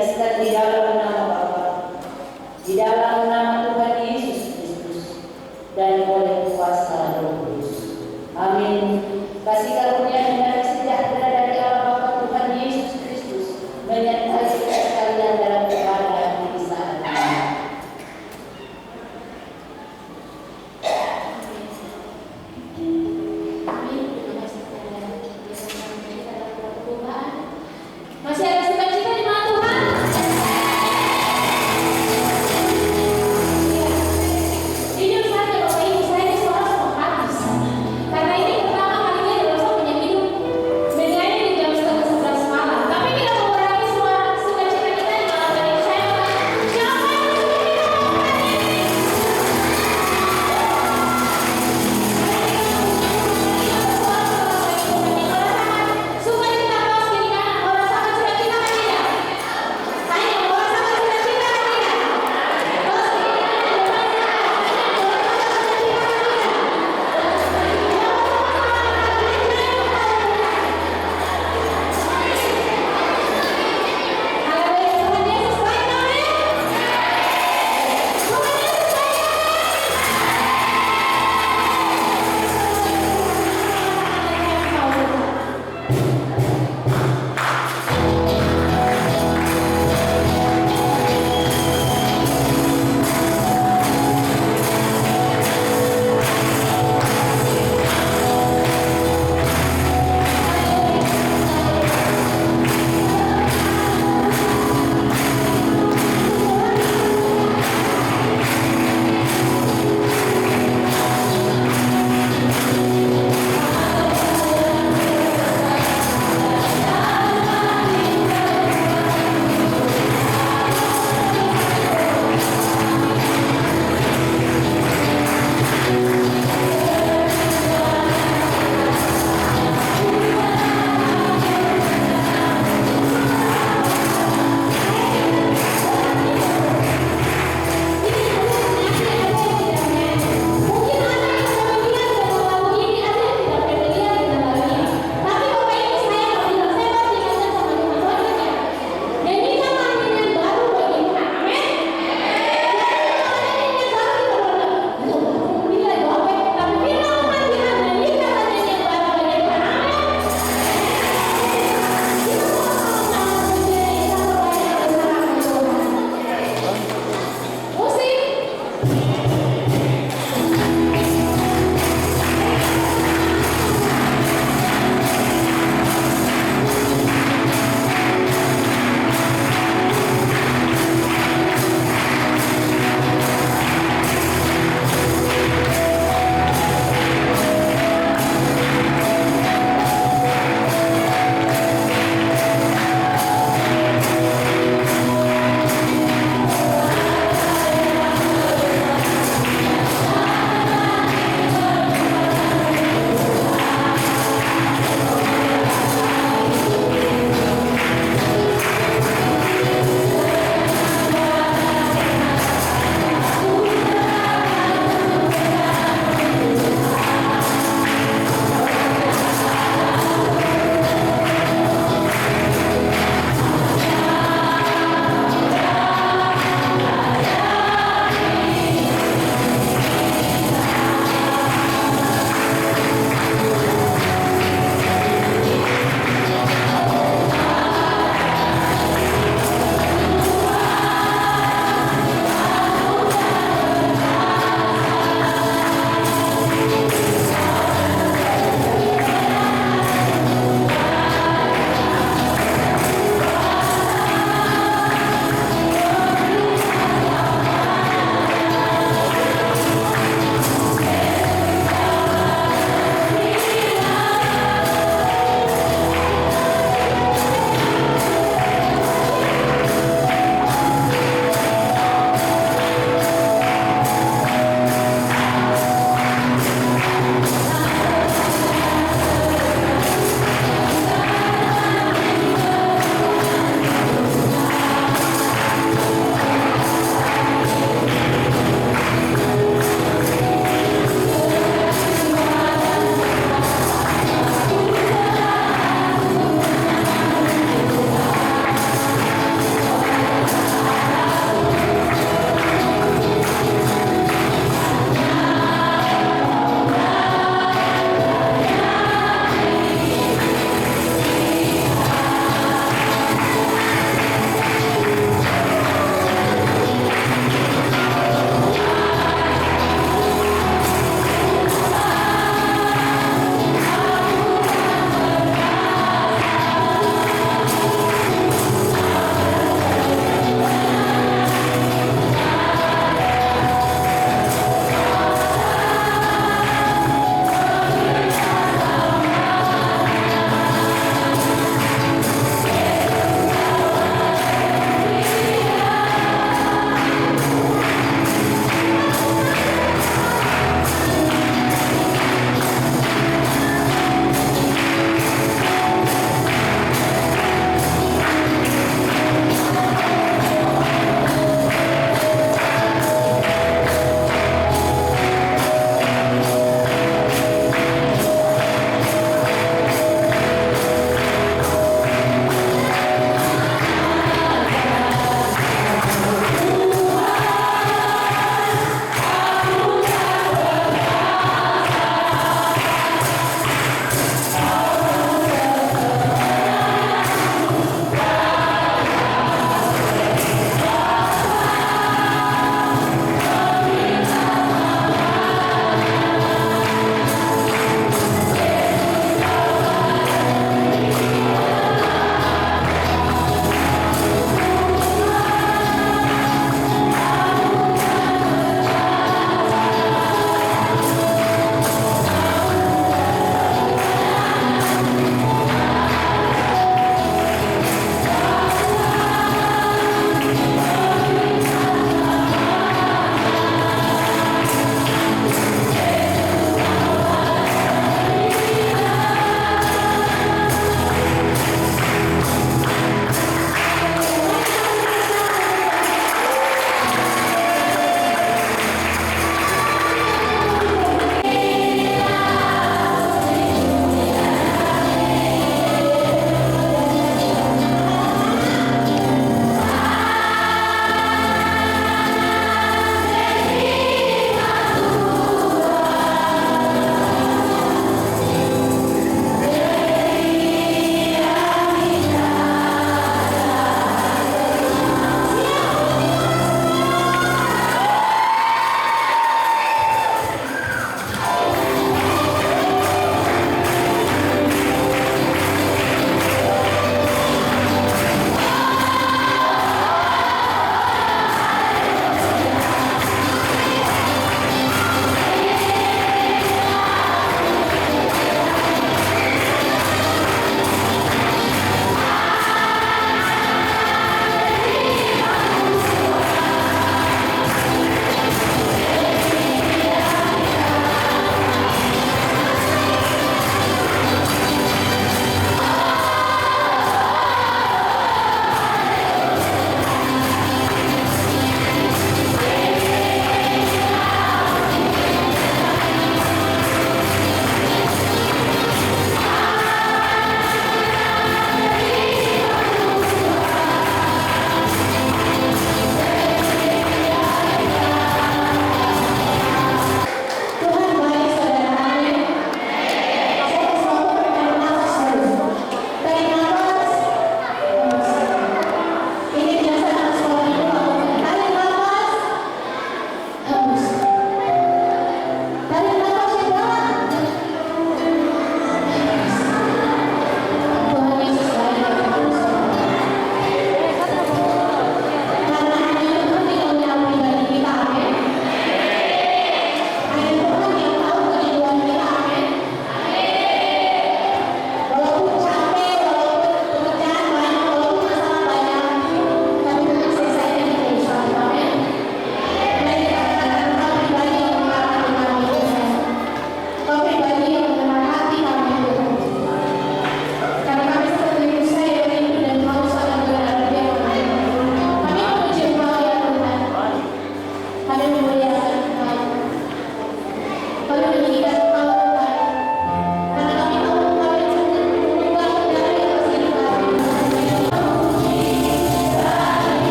digariskan di dalam nama Bapa, di dalam nama Tuhan Yesus Kristus, dan oleh kuasa Roh Kudus. Amin. Kasih karunia dan sejahtera dari Allah Bapa Tuhan Yesus Kristus menyertai kita sekalian dalam keadaan di saat ini. Masih ada sukacita di mana Tuhan?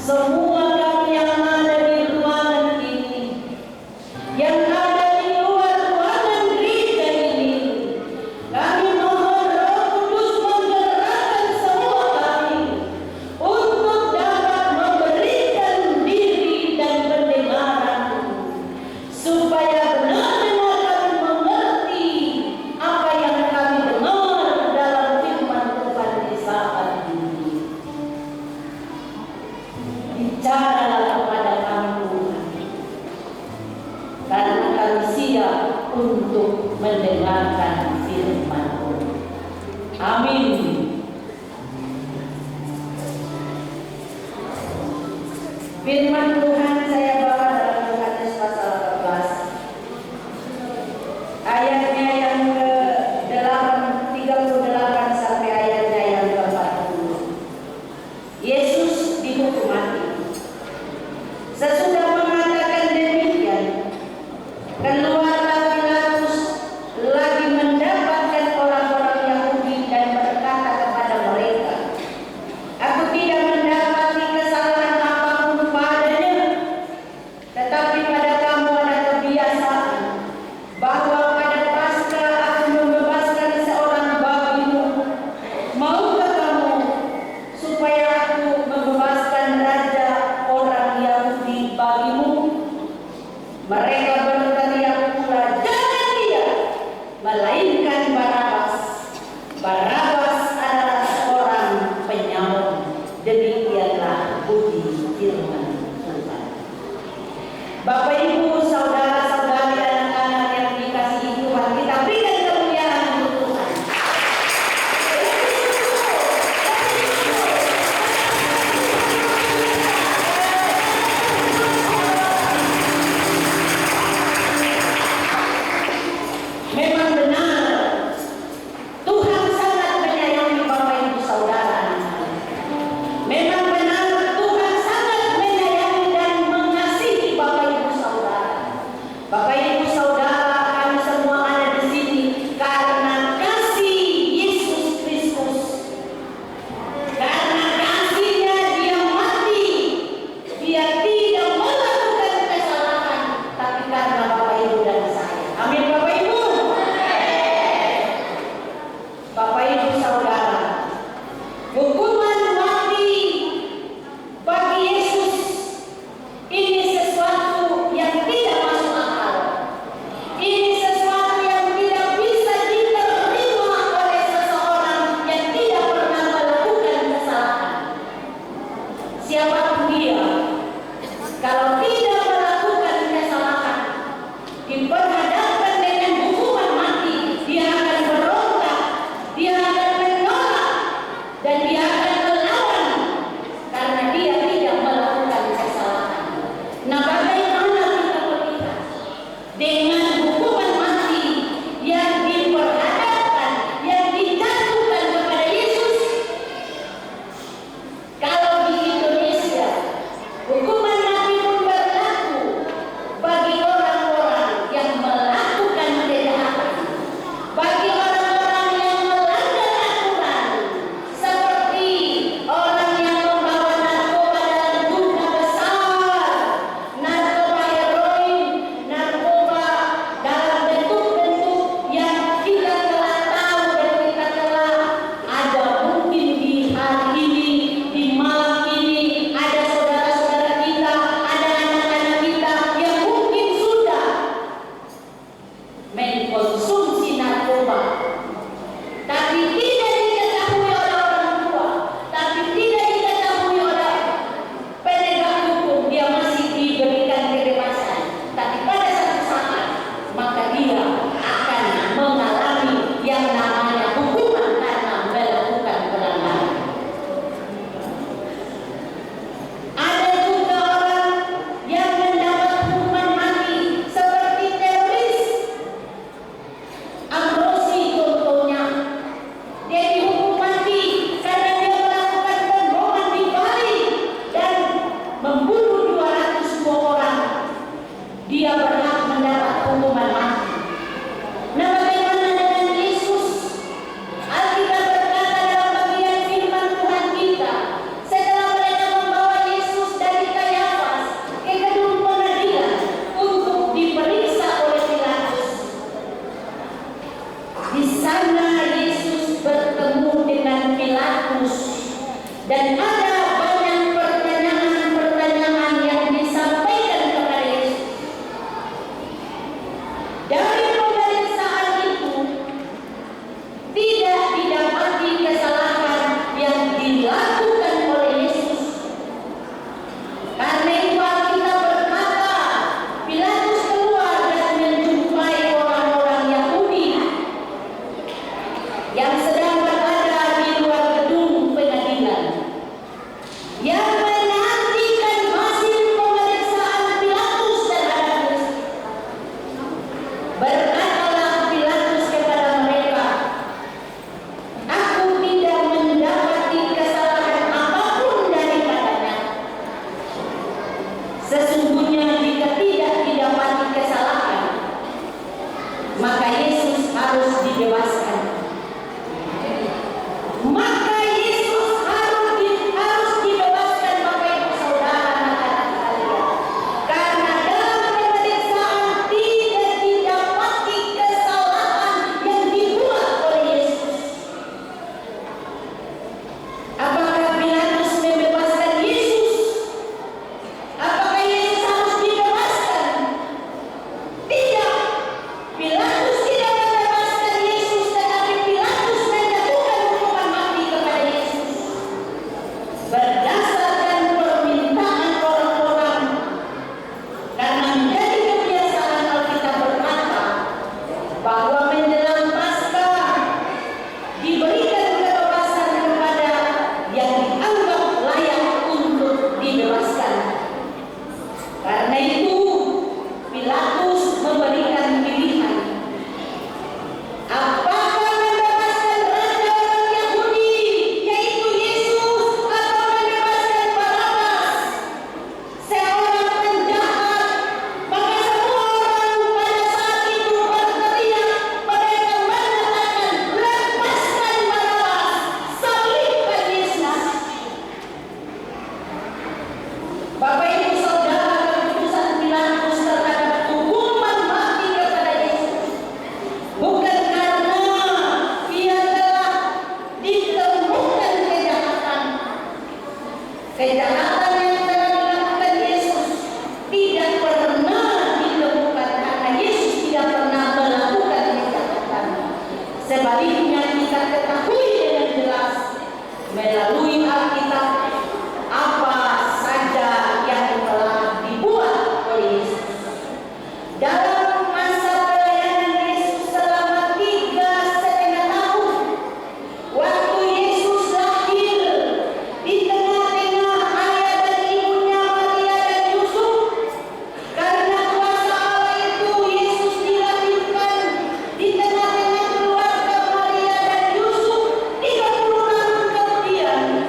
semua kami yang ada di ruangan ini, yang ada di luar ruangan gereja ini, kami mohon Roh Kudus menggerakkan semua kami untuk dapat memberikan diri dan pendengaran, supaya benar-benar kami mengerti apa yang kami dengar dalam firman Tuhan di saat ini. Bicaralah kepada kami Tuhan, karena kami siap untuk mendengarkan firman-Mu. Amin. Firman Tuhan saya bawa dalam Yohanes pasal 14, ayatnya yang ke-38 sampai ayatnya yang ke-40. Yesus dihukum mati. Sesudah mengatakan demikian, keluarlah Pilatus lagi mendapatkan orang-orang Yahudi dan berkata kepada mereka, "Aku tidak mendapati kesalahan apapun padanya, tetapi pada kamu ada kebiasaan bahwa pada Paskah aku membebaskan seorang babimu. Maukah kamu supaya aku membebaskan raja orang Yahudi bagimu?" Mereka berteriak pula, "Jangan dia, melainkan Barabas. Barabas adalah seorang penyamun." Demikianlah bunyi firman Tuhan. Bapak Ibu, saudara-saudari, anak-anak yang dikasihi Tuhan, kita berikan kemuliaan untuk Tuhan. Memang benar, Tuhan sangat menyayangi Bapak Ibu saudara. Memang benar, Tuhan sangat menyayangi dan mengasihi Bapak Ibu saudara. Bapak Ibu saudara, kami semua ada di sini karena kasih Yesus Kristus. Karena kasihnya Dia mati. Dia tidak melakukan kesalahan, tapi karena Bapak Ibu dan saya. Amin Bapak Ibu. Bapak Ibu saudara, hukuman mati bagi Yesus ini sesuatu yang tidak masuk akal. Ini sesuatu yang tidak bisa diterima oleh seseorang yang tidak pernah melakukan kesalahan. Siapapun dia, kalau tidak melakukan kesalahan, diperhadapkan dengan hukuman mati, dia akan berontak, dia akan menolak, dan dia akan melawan karena dia tidak melakukan kesalahan. Nah, bagaimana kita melihat dengan hukuman mati yang diperhadapkan, yang dijatuhkan kepada Yesus? Kalau di Indonesia Kejahatan yang telah dilakukan Yesus tidak pernah ditemukan karena Yesus tidak pernah melakukan kejahatan. Sebaliknya kita ketahui dengan jelas melalui Alkitab apa saja yang telah dibuat oleh Yesus. Dalam masa pelayanan Yesus selama 3,5 tahun, waktu Yesus lahir di tengah-tengah ayah dan ibunya Maria dan Yusuf, karena kuasa Allah itu Yesus dilahirkan di tengah-tengah keluarga Maria dan Yusuf. 30 tahun kemudian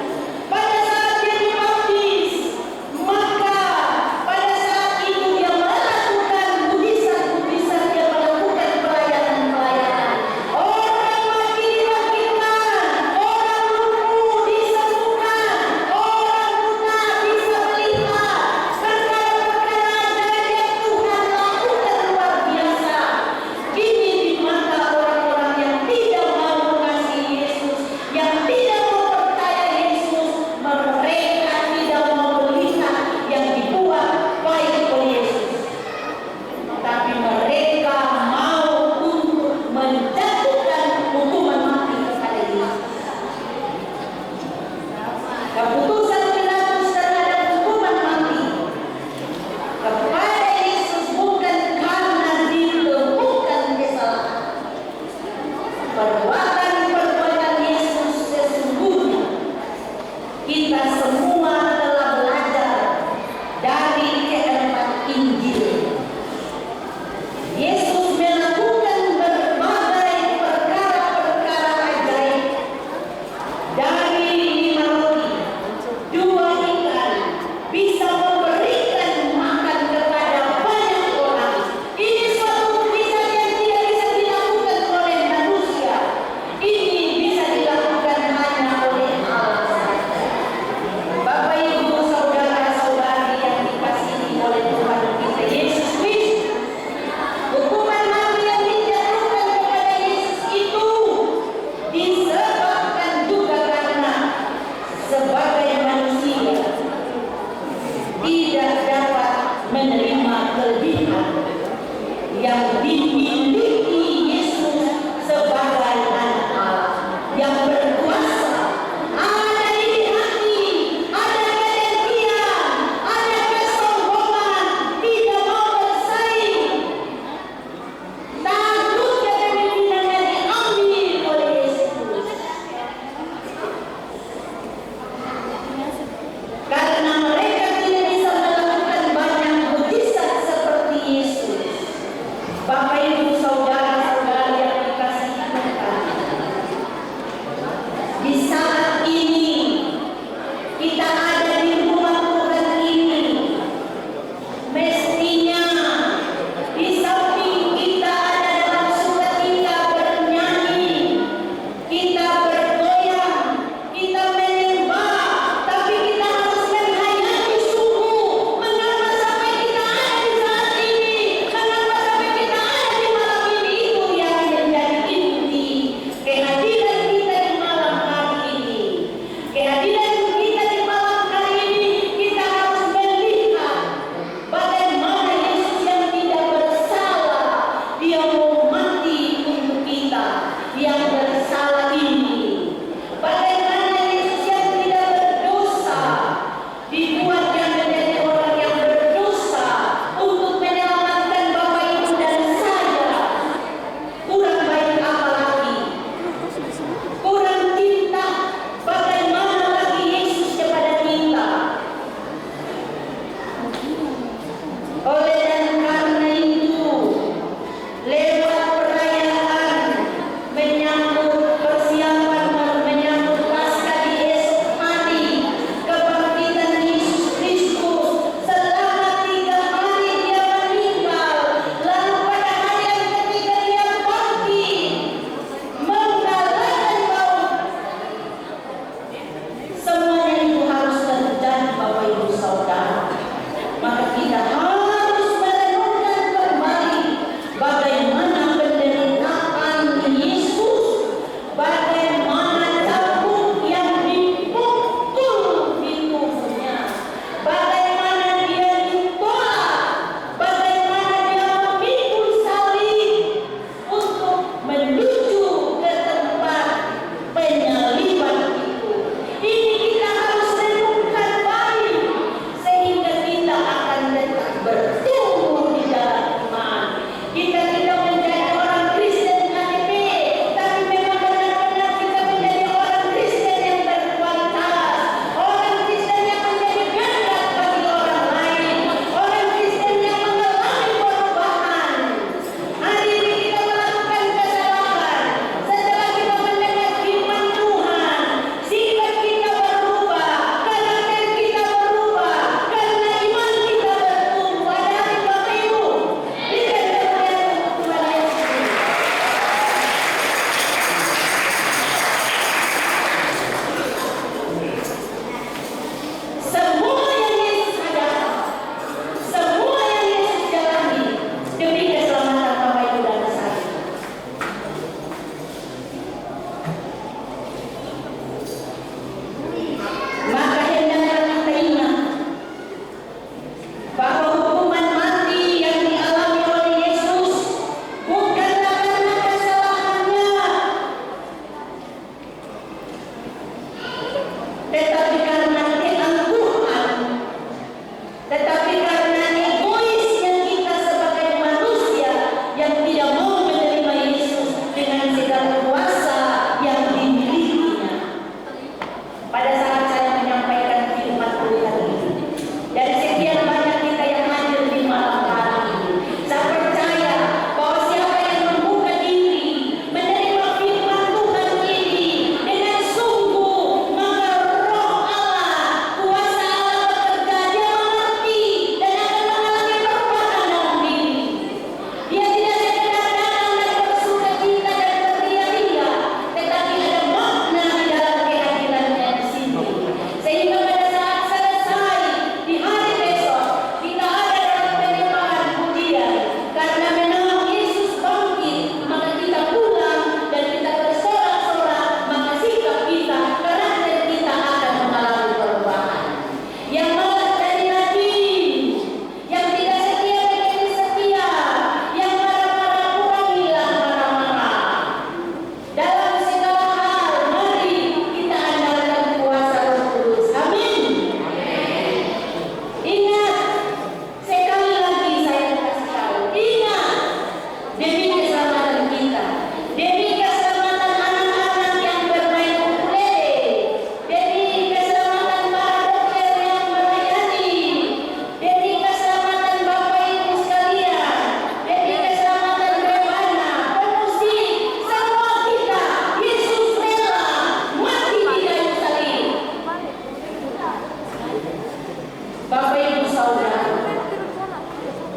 saudara.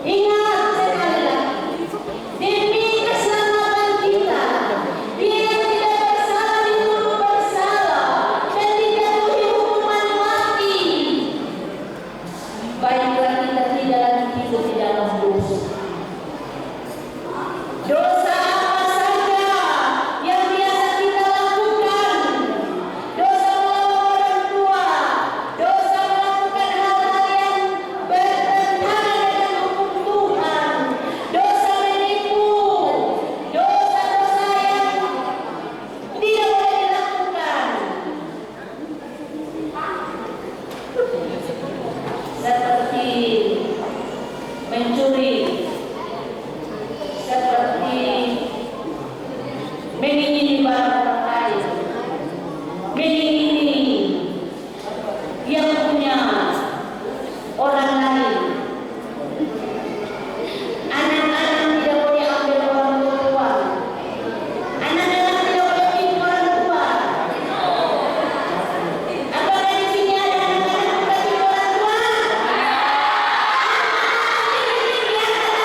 Ingat sekali lagi, demi keselamatan kita, dia yang tidak bersalah dituduh bersalah dan dijatuhi hukuman mati. Baiklah kita tidak lagi hidup di dalam dosa. Dosa apa saja yang biasa kita lakukan, dosa melawan orang tua, dosa melakukan hal-hal yang bertentangan dengan hukum Tuhan, dosa menipu, dosa-dosa yang tidak boleh dilakukan, seperti mencuri, seperti mengingini barang orang lain, mengingini yang punya orang lain. Anak-anak tidak boleh ambil orang tua, anak-anak tidak boleh tipu orang tua. Apakah di sini ada anak-anak suka tipu orang tua? Di antara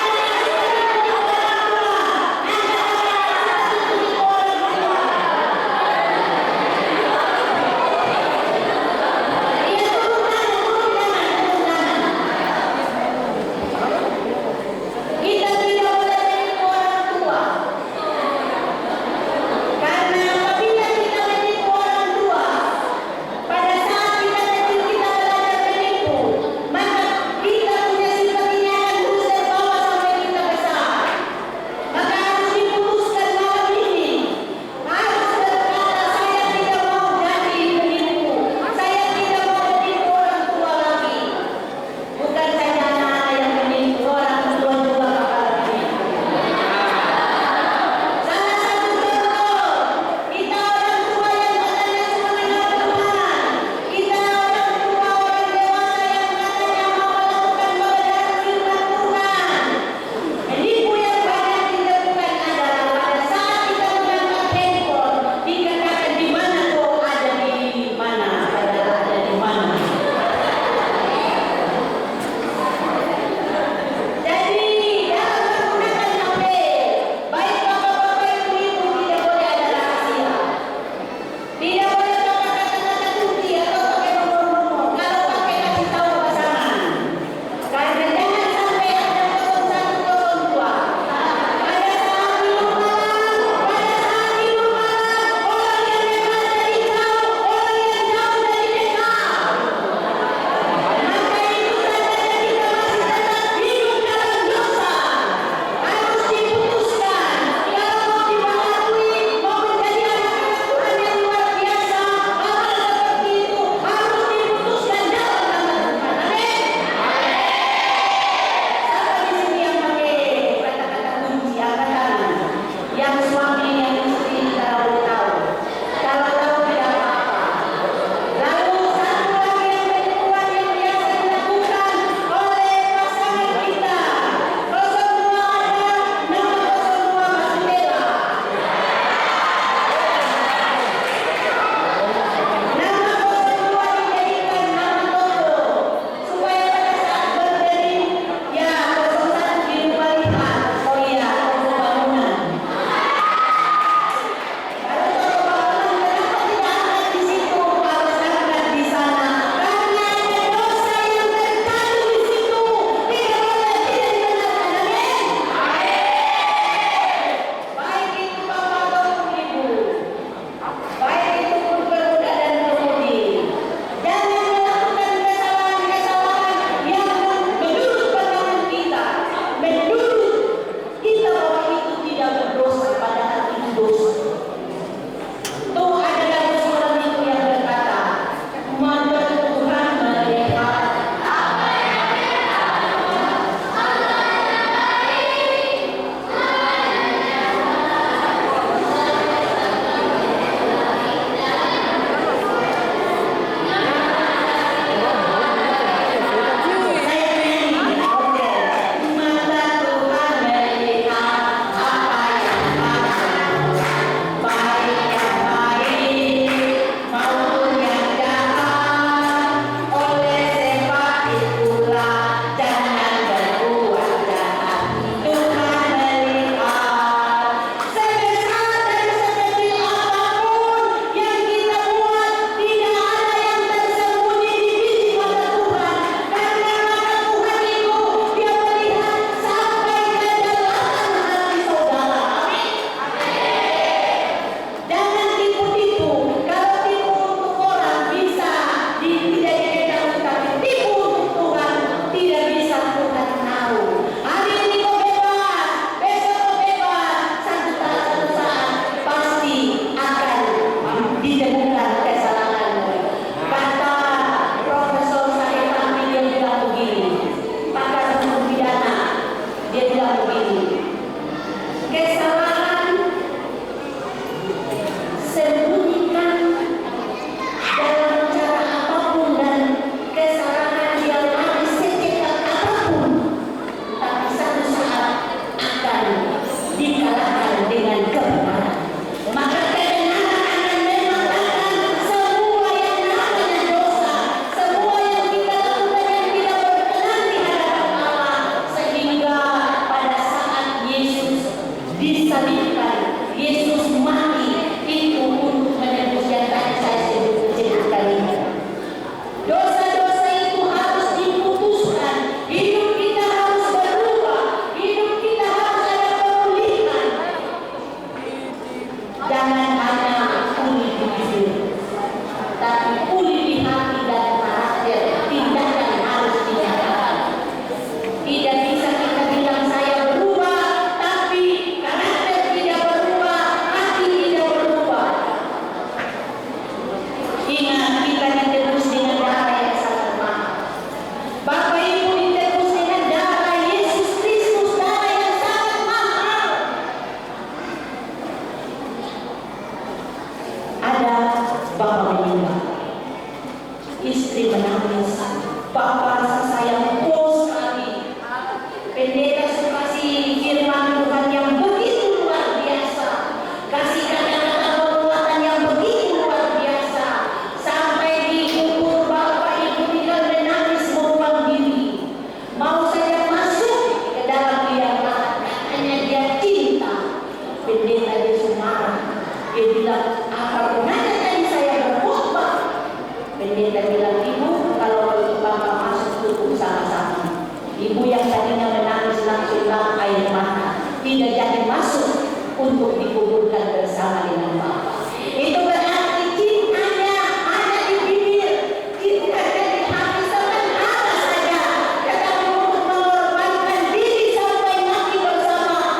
untuk dikuburkan bersama dengan Bapa. Itu berarti cintanya ada di bibir, cintanya di hati sementara saja, tetapi untuk mengorbankan diri sampai mati bersama.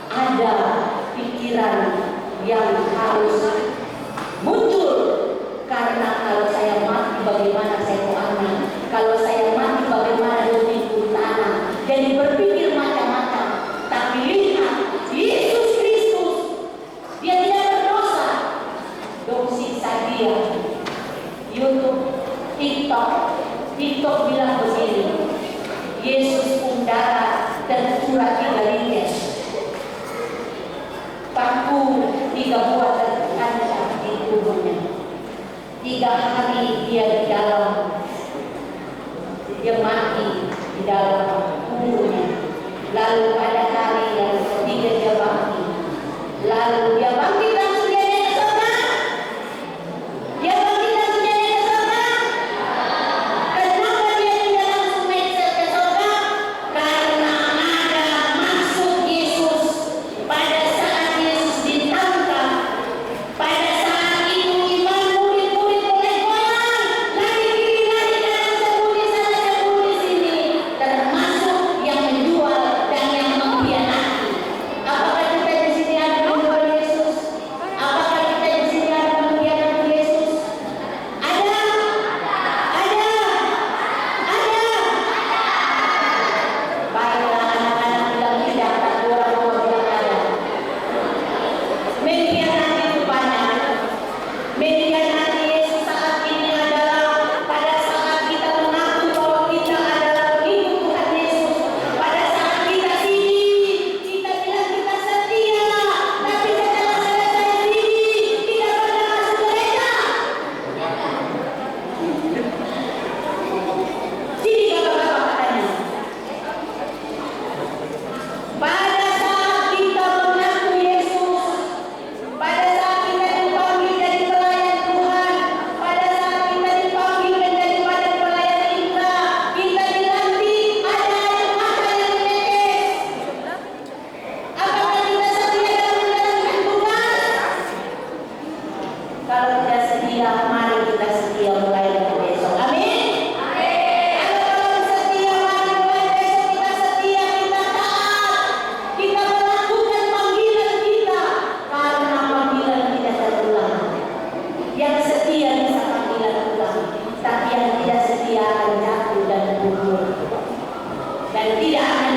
Ada pikiran yang harus muncul, karena kalau saya mati bagaimana saya mau anak, kalau saya mati bagaimana demi tanah. Jadi berpikir macam-macam. Tapi lihat Yesus Kristus, dia tidak berdosa. Dong siksa dia. YouTube, TikTok bilang begini, Yesus pun darah tercurah 3 liter, paku 3 buah terkancam di tubuhnya. 3 hari dia di dalam, dia mati di dalam kuburnya. Lalu pada hari yang ketiga dia bangkit. Lalu dia bangkit langsung dia naik ke surga. Dia bangkit langsung dia naik ke surga. Kenapa dia tidak langsung naik ke surga? Karena ada maksud Yesus. Pada saat Yesus ditangkap, pada saat itu iman murid-murid mulai goyang, lari kiri lari kanan, sembunyi sana sembunyi sini, termasuk yang menjual dan yang mengkhianati. Apakah kita di sini ada menjual Yesus? Apakah kita di sini ada mengkhianati Yesus? Ada. Baiklah, anak-anak bilang tidak, tapi orang tua bilang ada. Mengkhianati itu banyak. Mengkhianati Yesus saat ini adalah pada saat kita mengaku bahwa kita adalah pengikut Tuhan Yesus. Pada saat kita sini, kita bilang kita setia, tapi setelah selesai sini, tidak pernah masuk gereja. Sini bapak-bapak katanya. Pada saat kita mengaku Yesus, pada saat kita dipanggil jadi pelayan Tuhan, pada saat kita dipanggil menjadi badan pelayan kita dilantik, ada air mata yang menetes. Apakah kita setia dalam menjalankan tugas? Kalau tidak setia, mari kita setia mulai dari besok. Amin. Kalau setia, mari mulai besok kita setia, kita taat, kita melakukan panggilan kita, karena panggilan tidak terulang. Yang setia bisa panggilan ulang, tapi yang tidak setia akan jatuh dan gugur dan tidak akan